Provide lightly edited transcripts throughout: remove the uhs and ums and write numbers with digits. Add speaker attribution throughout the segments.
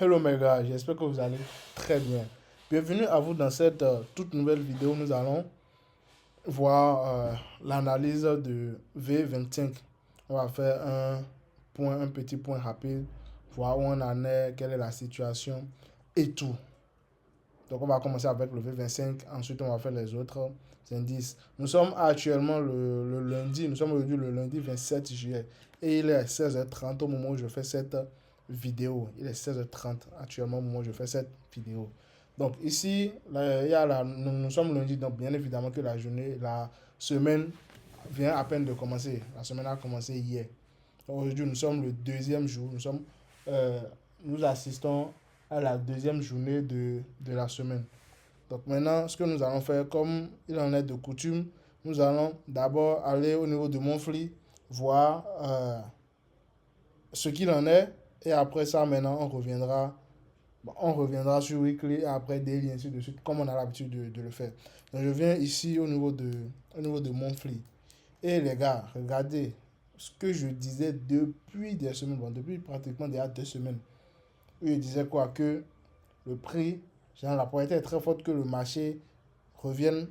Speaker 1: Hello mes gars, j'espère que vous allez très bien. Bienvenue à vous dans cette toute nouvelle vidéo. Nous allons voir l'analyse de V25. On va faire un petit point rapide, voir où on en est, quelle est la situation et tout. Donc on va commencer avec le V25, ensuite on va faire les autres indices. Nous sommes actuellement le lundi, nous sommes aujourd'hui le lundi 27 juillet et il est 16h30 au moment où je fais cette vidéo. Il est 16h30 actuellement au moment où je fais cette vidéo. Donc ici, là, il y a nous sommes lundi, donc bien évidemment que la semaine vient à peine de commencer. La semaine a commencé hier. Aujourd'hui, nous sommes le deuxième jour. Euh, nous assistons à la deuxième journée de la semaine. Donc maintenant, ce que nous allons faire, comme il en est de coutume, nous allons d'abord aller au niveau de Monthly, voir ce qu'il en est. Et après ça, maintenant, on reviendra sur Weekly et après Daily, ainsi de suite, comme on a l'habitude de le faire. Donc je viens ici au niveau de Monthly. Et les gars, regardez ce que je disais depuis des semaines, bon, depuis pratiquement déjà 2 semaines. Où je disais quoi? Que le prix, genre la probabilité est très forte que le marché revienne,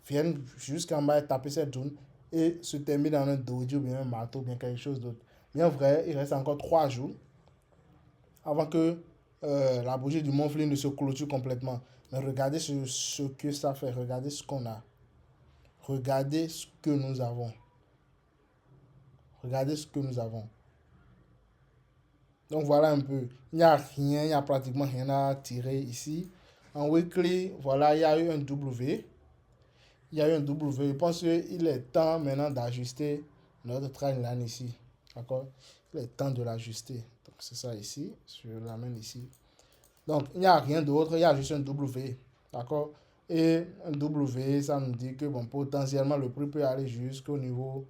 Speaker 1: vienne jusqu'en bas et taper cette zone et se termine dans un dojo, bien un marteau, bien quelque chose d'autre. Bien vrai, il reste encore 3 jours avant que la bougie du Mont-Flin ne se clôture complètement. Mais regardez ce que ça fait, regardez ce qu'on a. Regardez ce que nous avons. Regardez ce que nous avons. Donc voilà un peu. Il n'y a rien, il n'y a pratiquement rien à tirer ici. En weekly, voilà, il y a eu un W. Il y a eu un W. Je pense qu'il est temps maintenant d'ajuster notre trendline ici. D'accord? Il est temps de l'ajuster. Donc c'est ça ici. Je l'amène ici. Donc il n'y a rien d'autre. Il y a juste un W. D'accord? Et un W, ça nous dit que bon, potentiellement le prix peut aller jusqu'au niveau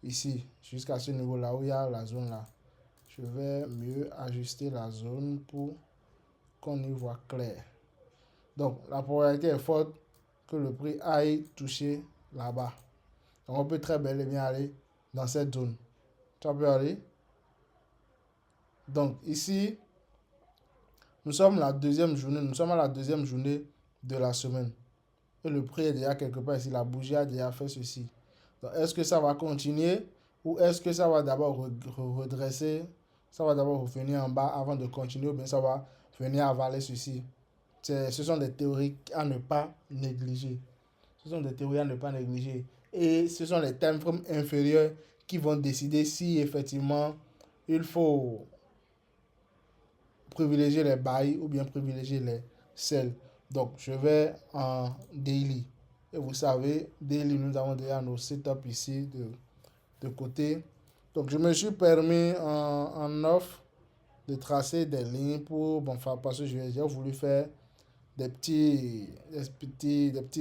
Speaker 1: ici. Jusqu'à ce niveau-là où il y a la zone là. Je vais mieux ajuster la zone pour qu'on y voit clair. Donc, la probabilité est forte que le prix aille toucher là-bas. Donc, on peut très bel et bien aller dans cette zone. Ça peut aller. Donc, ici, nous sommes la deuxième journée. Nous sommes à la deuxième journée de la semaine. Et le prix est déjà quelque part ici. La bougie a déjà fait ceci. Donc, est-ce que ça va continuer ou est-ce que ça va d'abord redresser? Ça va d'abord revenir en bas avant de continuer ou bien ça va venir avaler ceci? Ce sont des théories à ne pas négliger. Ce sont des théories à ne pas négliger. Et ce sont les time frames inférieurs qui vont décider si effectivement il faut privilégier les buy ou bien privilégier les sell. Donc je vais en daily. Et vous savez, daily, nous avons déjà nos setups ici de côté. Donc je me suis permis en off de tracer des lignes pour, bon, parce que j'ai voulu faire des petits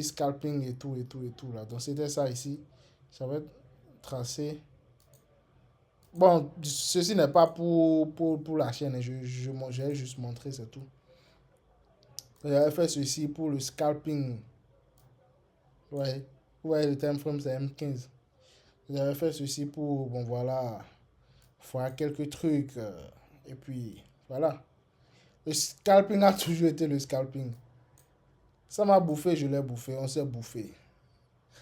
Speaker 1: scalping et tout, et tout, et tout là. Donc c'était ça ici. Ça va être tracé. Bon, ceci n'est pas pour la chaîne. J'ai juste montré, c'est tout. J'avais fait ceci pour le scalping. Ouais. Ouais, le time frame c'est M15. J'avais fait ceci pour, bon voilà, faire quelques trucs. Et puis, voilà. Le scalping a toujours été le scalping. Ça m'a bouffé, je l'ai bouffé, on s'est bouffé.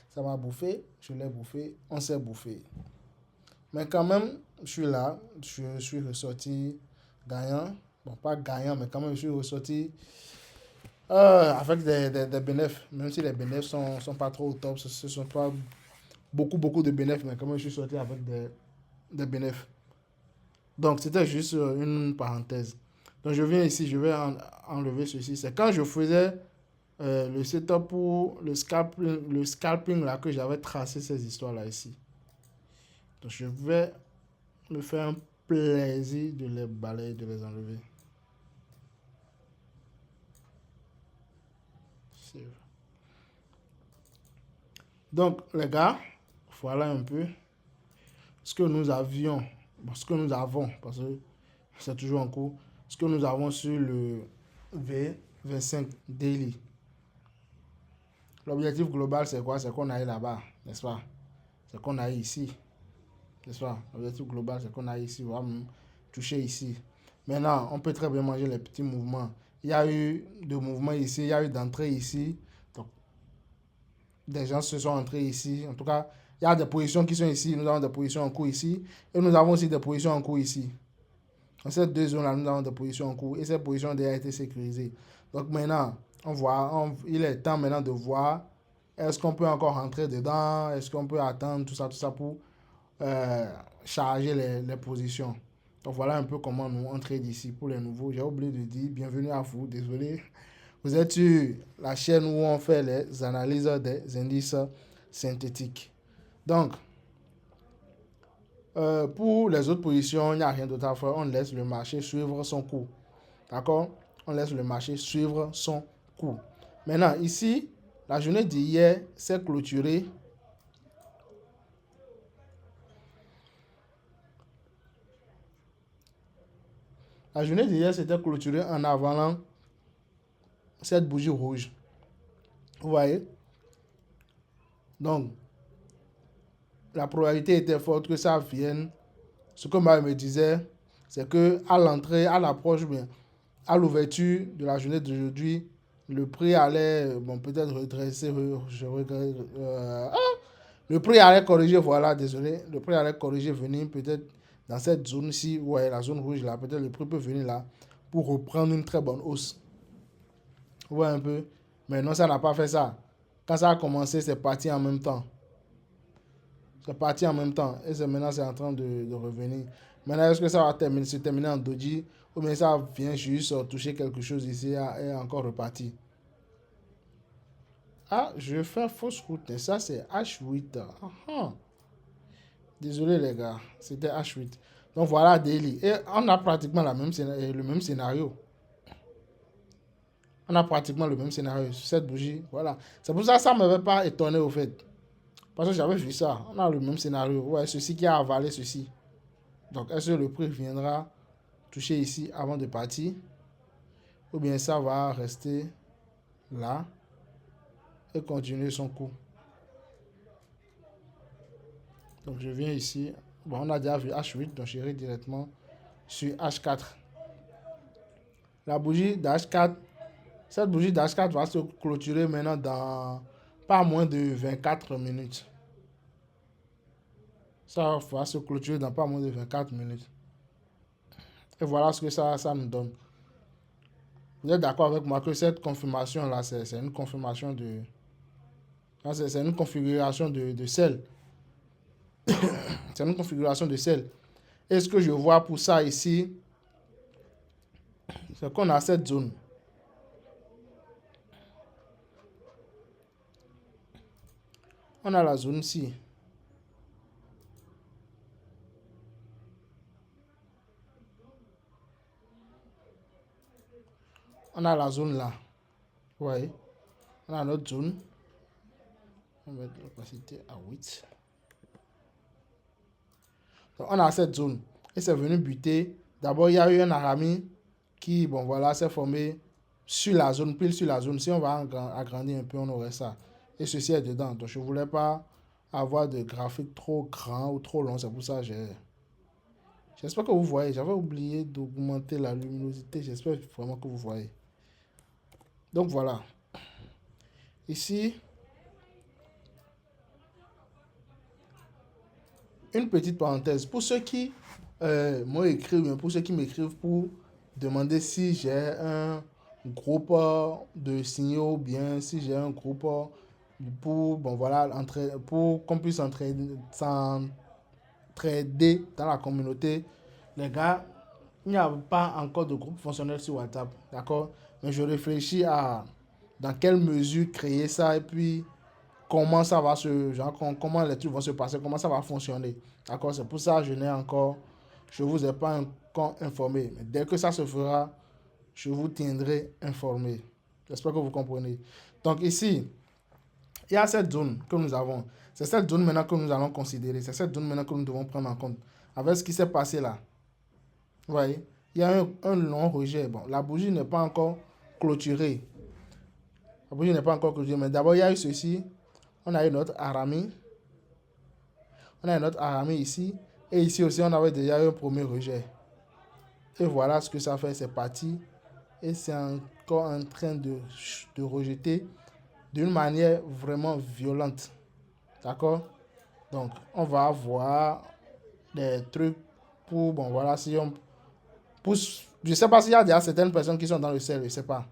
Speaker 1: Ça m'a bouffé, je l'ai bouffé, on s'est bouffé. Mais quand même, je suis là, je suis ressorti gagnant. Bon, pas gagnant, mais quand même, je suis ressorti avec des bénéfices. Même si les bénéfices sont pas trop au top, ce ne sont pas beaucoup de bénéfices, mais quand même, je suis sorti avec des bénéfices. Donc, c'était juste une parenthèse. Donc, je viens ici, je vais enlever ceci. C'est quand je faisais le setup pour le scalping là que j'avais tracé ces histoires là ici. Donc je vais me faire un plaisir de les balayer, de les enlever. Donc les gars, voilà un peu ce que nous avions, ce que nous avons, parce que c'est toujours en cours, ce que nous avons sur le V25 Daily. L'objectif global, c'est quoi? C'est qu'on aille là-bas, n'est-ce pas? C'est qu'on aille ici, n'est-ce pas? L'objectif global, c'est qu'on aille ici, on va toucher ici. Maintenant, on peut très bien manger les petits mouvements. Il y a eu de mouvements ici, il y a eu d'entrée ici. Donc, des gens se sont entrés ici. En tout cas, il y a des positions qui sont ici. Nous avons des positions en cours ici. Et nous avons aussi des positions en cours ici. Dans ces deux zones-là, nous avons des positions en cours. Et ces positions ont déjà été sécurisées. Donc maintenant, il est temps maintenant de voir est-ce qu'on peut encore rentrer dedans, est-ce qu'on peut attendre tout ça pour euh, charger les positions. Donc voilà un peu comment nous entrer d'ici pour les nouveaux. J'ai oublié de dire bienvenue à vous, désolé. Vous êtes sur la chaîne où on fait les analyses des indices synthétiques. Donc, pour les autres positions, il n'y a rien d'autre à faire. On laisse le marché suivre son cours. D'accord? On laisse le marché suivre son cours. Maintenant, ici, la journée d'hier s'est clôturée. La journée d'hier s'était clôturée en avalant cette bougie rouge. Vous voyez? Donc, la probabilité était forte que ça vienne. Ce que Mario me disait, c'est que à l'entrée, à l'approche, bien, à l'ouverture de la journée d'aujourd'hui, le prix allait, bon, peut-être redresser, je regrette, le prix allait corriger, voilà, désolé, le prix allait corriger, venir peut-être dans cette zone-ci, ouais, la zone rouge là, peut-être le prix peut venir là pour reprendre une très bonne hausse. Vous voyez un peu, mais non, ça n'a pas fait ça. Quand ça a commencé, c'est parti en même temps. C'est parti en même temps. Et maintenant, c'est en train de revenir. Maintenant, est-ce que ça va se terminer en doji ou bien ça vient juste toucher quelque chose ici et encore reparti? Ah, je fais fausse route. Et ça, c'est H8. Ah, désolé, les gars. C'était H8. Donc, voilà Daily. Et on a pratiquement le même scénario. On a pratiquement le même scénario sur cette bougie. Voilà. C'est pour ça que ça ne m'avait pas étonné au fait. Parce que j'avais vu ça. On a le même scénario. Ouais, ceci qui a avalé ceci. Donc, est-ce que le prix viendra toucher ici avant de partir? Ou bien ça va rester là et continuer son cours? Donc, je viens ici. Bon, on a déjà vu H8, donc j'irai directement sur H4. La bougie d'H4, cette bougie d'H4 va se clôturer maintenant dans pas moins de 24 minutes. Ça va se clôturer dans pas moins de 24 minutes. Et voilà ce que ça nous donne. Vous êtes d'accord avec moi que cette confirmation-là, c'est une confirmation de... C'est une configuration de sel. C'est une configuration de sel. Et ce que je vois pour ça ici, c'est qu'on a cette zone. On a la zone ici. On a la zone là. Vous voyez? On a notre zone. On va mettre l'opacité à 8. Donc, on a cette zone. Et c'est venu buter. D'abord, il y a eu un arami qui, bon voilà, s'est formé sur la zone, pile sur la zone. Si on va agrandir un peu, on aurait ça. Et ceci est dedans. Donc, je ne voulais pas avoir de graphique trop grand ou trop long. C'est pour ça que j'espère que vous voyez. J'avais oublié d'augmenter la luminosité. J'espère vraiment que vous voyez. Donc, voilà. Ici, une petite parenthèse. Pour ceux qui m'ont écrit, pour ceux qui m'écrivent pour demander si j'ai un groupe de signaux, ou bien si j'ai un groupe pour, bon voilà, pour qu'on puisse s'entraider dans la communauté. Les gars, il n'y a pas encore de groupe fonctionnel sur WhatsApp, d'accord? Mais je réfléchis à dans quelle mesure créer ça et puis comment ça va comment les trucs vont se passer, comment ça va fonctionner. D'accord? C'est pour ça que je ne vous ai pas encore informé. Mais dès que ça se fera, je vous tiendrai informé. J'espère que vous comprenez. Donc ici, il y a cette zone que nous avons. C'est cette zone maintenant que nous allons considérer. C'est cette zone maintenant que nous devons prendre en compte. Avec ce qui s'est passé là. Vous voyez? Il y a un long rejet. Bon, la bougie n'est pas encore clôturée. La bougie n'est pas encore clôturée. Mais d'abord, il y a eu ceci. On a eu notre arami. On a notre arami ici. Et ici aussi, on avait déjà eu un premier rejet. Et voilà ce que ça fait, c'est parti. Et c'est encore en train de rejeter d'une manière vraiment violente. D'accord? Donc, on va avoir des trucs pour, bon voilà, si on pousse, je ne sais pas s'il y a déjà certaines personnes qui sont dans le sel, je ne sais pas.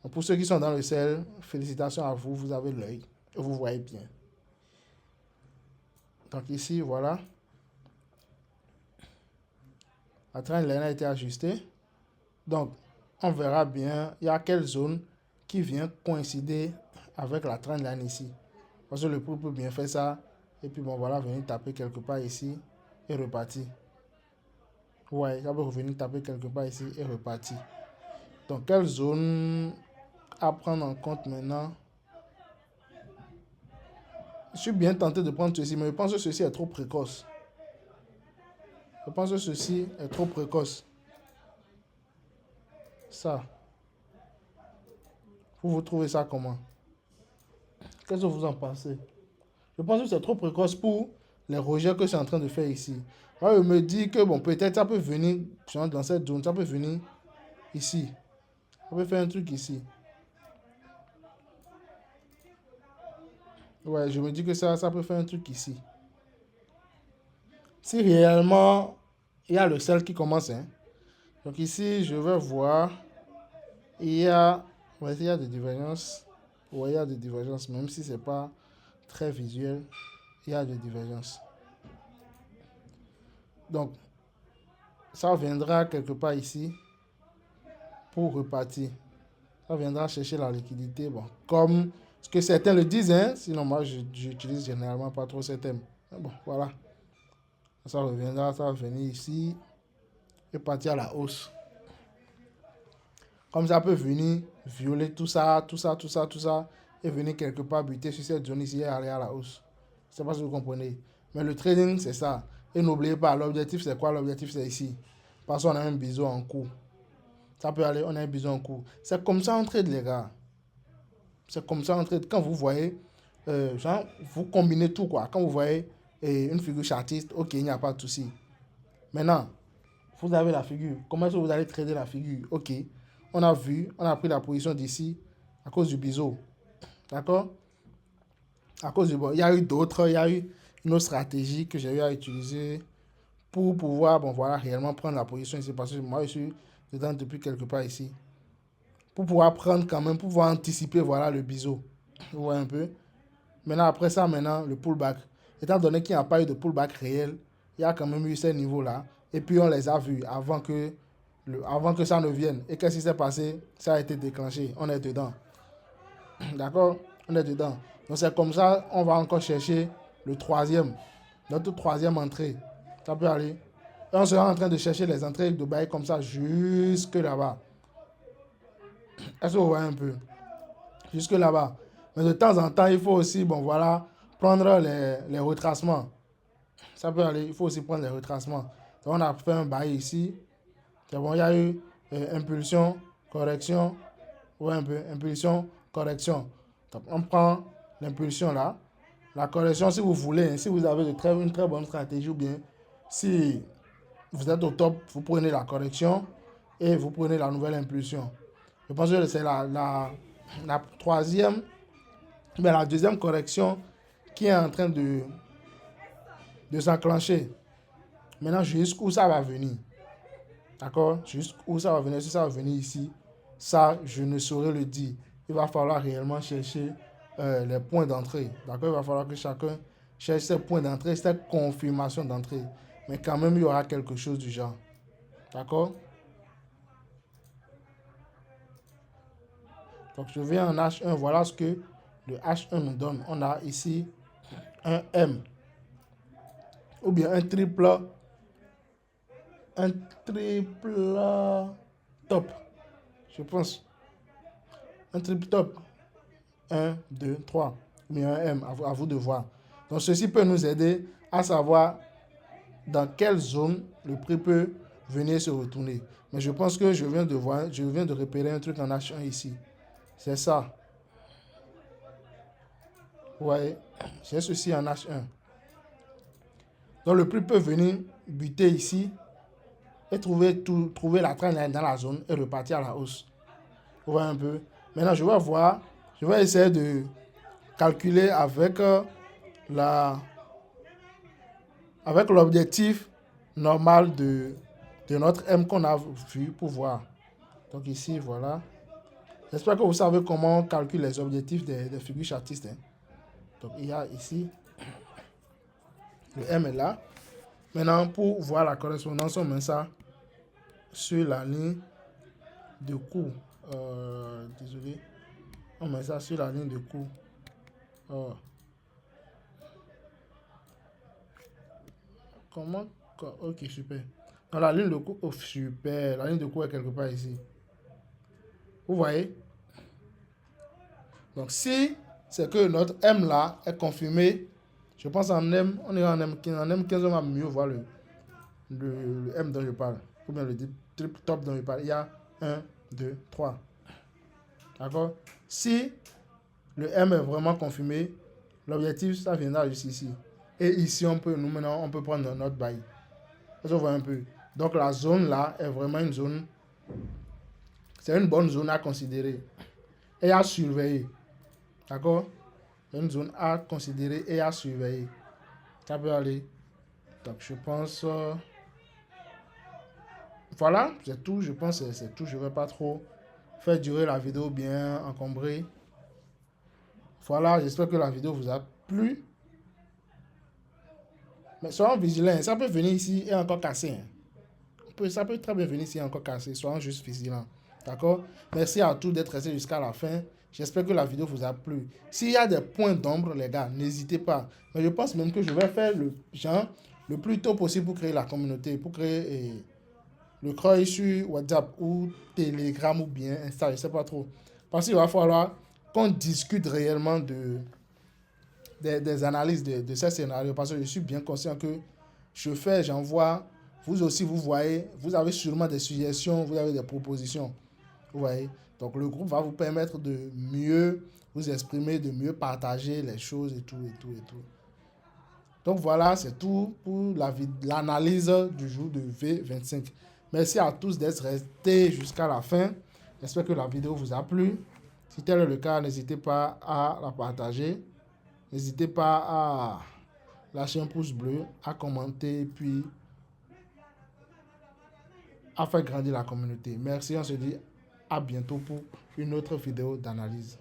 Speaker 1: Donc, pour ceux qui sont dans le sel, félicitations à vous, vous avez l'œil et vous voyez bien. Donc ici, voilà, la trendline a été ajustée. Donc, on verra bien, il y a quelle zone qui vient coïncider avec la trendline ici. Parce que le prix peut bien faire ça. Et puis bon, voilà, venir taper quelque part ici et repartir. Ouais, ça peut revenir taper quelque part ici et repartir. Donc, quelle zone à prendre en compte maintenant? Je suis bien tenté de prendre ceci, mais je pense que ceci est trop précoce. Je pense que ceci est trop précoce. Ça, vous trouvez ça comment? Qu'est-ce que vous en pensez? Je pense que c'est trop précoce pour les rejets que je suis en train de faire ici. Moi, je me dis que bon, peut-être ça peut venir dans cette zone, ça peut venir ici. On peut faire un truc ici. Ouais, je me dis que ça peut faire un truc ici. Si réellement il y a le sel qui commence, hein. Donc ici, je vais voir. Il y a, ouais, il y a des divergences. Ouais, il y a des divergences, même si c'est pas très visuel, il y a des divergences. Donc, ça viendra quelque part ici pour repartir. Ça viendra chercher la liquidité. Bon, comme ce que certains le disent, hein. Sinon, moi, j'utilise généralement pas trop ces thèmes. Mais bon, voilà. Ça reviendra, ça va venir ici et partir à la hausse. Comme ça peut venir violer tout ça, tout ça, tout ça, tout ça, et venir quelque part buter sur cette zone ici et aller à la hausse. Je ne sais pas si vous comprenez. Mais le trading, c'est ça. Et n'oubliez pas, l'objectif, c'est quoi? L'objectif, c'est ici. Parce qu'on a un biseau en cours. Ça peut aller, on a un biseau en cours. C'est comme ça on trade, les gars. C'est comme ça on trade. Quand vous voyez, genre, vous combinez tout, quoi. Quand vous voyez une figure chartiste, ok, il n'y a pas de souci. Maintenant, vous avez la figure. Comment est-ce que vous allez trader la figure? Ok, on a vu, on a pris la position d'ici à cause du biseau. D'accord? À cause du... Bon, il y a eu d'autres, il y a eu une autre stratégie que j'ai eu à utiliser pour pouvoir, bon voilà, réellement prendre la position ici. Parce que moi, je suis dedans depuis quelque part ici. Pour pouvoir prendre quand même, pour pouvoir anticiper, voilà, le biseau. Vous voyez un peu? Maintenant, après ça, maintenant, le pullback. Étant donné qu'il n'y a pas eu de pullback réel, il y a quand même eu ces niveaux-là. Et puis, on les a vus avant que ça ne vienne. Et qu'est-ce qui s'est passé? Ça a été déclenché. On est dedans. D'accord? On est dedans. Donc, c'est comme ça, on va encore chercher le troisième. Notre troisième entrée. Ça peut aller. Et on sera en train de chercher les entrées de bail comme ça jusque là-bas. Est-ce que vous voyez un peu? Jusque là-bas. Mais de temps en temps, il faut aussi, bon voilà, prendre les retracements. Ça peut aller, il faut aussi prendre les retracements. Donc on a fait un bail ici. C'est bon, il y a eu impulsion, correction. Ouais, un peu, impulsion, correction. Donc on prend l'impulsion là. La correction, si vous voulez, hein, si vous avez une très bonne stratégie ou bien si vous êtes au top, vous prenez la correction et vous prenez la nouvelle impulsion. Je pense que c'est la troisième, mais la deuxième correction qui est en train de s'enclencher. Maintenant, jusqu'où ça va venir. D'accord? Jusqu'où ça va venir. Si ça va venir ici, ça, je ne saurais le dire. Il va falloir réellement chercher les points d'entrée. D'accord? Il va falloir que chacun cherche ses points d'entrée, ses confirmations d'entrée. Mais quand même, il y aura quelque chose du genre. D'accord? Donc, je viens en H1. Voilà ce que le H1 nous donne. On a ici un M. Ou bien un triple top. Je pense. Un triple top. Un 2 3 mais un M, à vous de voir. Donc, ceci peut nous aider à savoir dans quelle zone le prix peut venir se retourner. Mais je pense que je viens de repérer un truc en H1 ici. C'est ça. Ouais, j'ai ceci en H1. Donc, le prix peut venir buter ici et trouver la trend dans la zone et repartir à la hausse. Vous voyez un peu. Maintenant, je vais essayer de calculer avec l'objectif normal de notre M qu'on a vu pour voir. Donc ici, voilà. J'espère que vous savez comment on calcule les objectifs des figures chartistes. Hein. Donc il y a ici, le M est là. Maintenant, pour voir la correspondance, on met ça sur la ligne de cours. Désolé. On met ça sur la ligne de cours. Oh. Comment? Ok, super. Dans la ligne de cours, oh, super. La ligne de cours est quelque part ici. Vous voyez? Donc, si c'est que notre M là est confirmé, je pense en M, on est en M15. En M15, on va mieux voir le M dont je parle. Ou bien le triple top dont je parle. Il y a 1, 2, 3. D'accord? Si le M est vraiment confirmé, l'objectif, ça viendra juste ici. Et ici, on peut prendre notre bail. Ça voit un peu. Donc, la zone là est vraiment une zone. C'est une bonne zone à considérer et à surveiller. D'accord? C'est une zone à considérer et à surveiller. Ça peut aller. Donc, je pense. Voilà, c'est tout. Je pense que c'est tout. Je ne vais pas trop faire durer la vidéo bien encombrée. Voilà, j'espère que la vidéo vous a plu. Mais soyons vigilants. Ça peut venir ici et encore casser. Hein. Ça peut très bien venir ici et encore casser. Soyons juste vigilants. D'accord? Merci à tous d'être restés jusqu'à la fin. J'espère que la vidéo vous a plu. S'il y a des points d'ombre, les gars, n'hésitez pas. Mais je pense même que je vais faire le plus tôt possible pour créer la communauté, pour créer le crawl sur WhatsApp ou Telegram ou bien Insta, je ne sais pas trop. Parce qu'il va falloir qu'on discute réellement des analyses de ces scénarios. Parce que je suis bien conscient que j'envoie. Vous aussi, vous voyez, vous avez sûrement des suggestions, vous avez des propositions. Vous voyez? Donc, le groupe va vous permettre de mieux vous exprimer, de mieux partager les choses et tout. Donc, voilà, c'est tout pour l'analyse du jour de V25. Merci à tous d'être restés jusqu'à la fin. J'espère que la vidéo vous a plu. Si tel est le cas, n'hésitez pas à la partager. N'hésitez pas à lâcher un pouce bleu, à commenter, puis à faire grandir la communauté. Merci, on se dit à bientôt pour une autre vidéo d'analyse.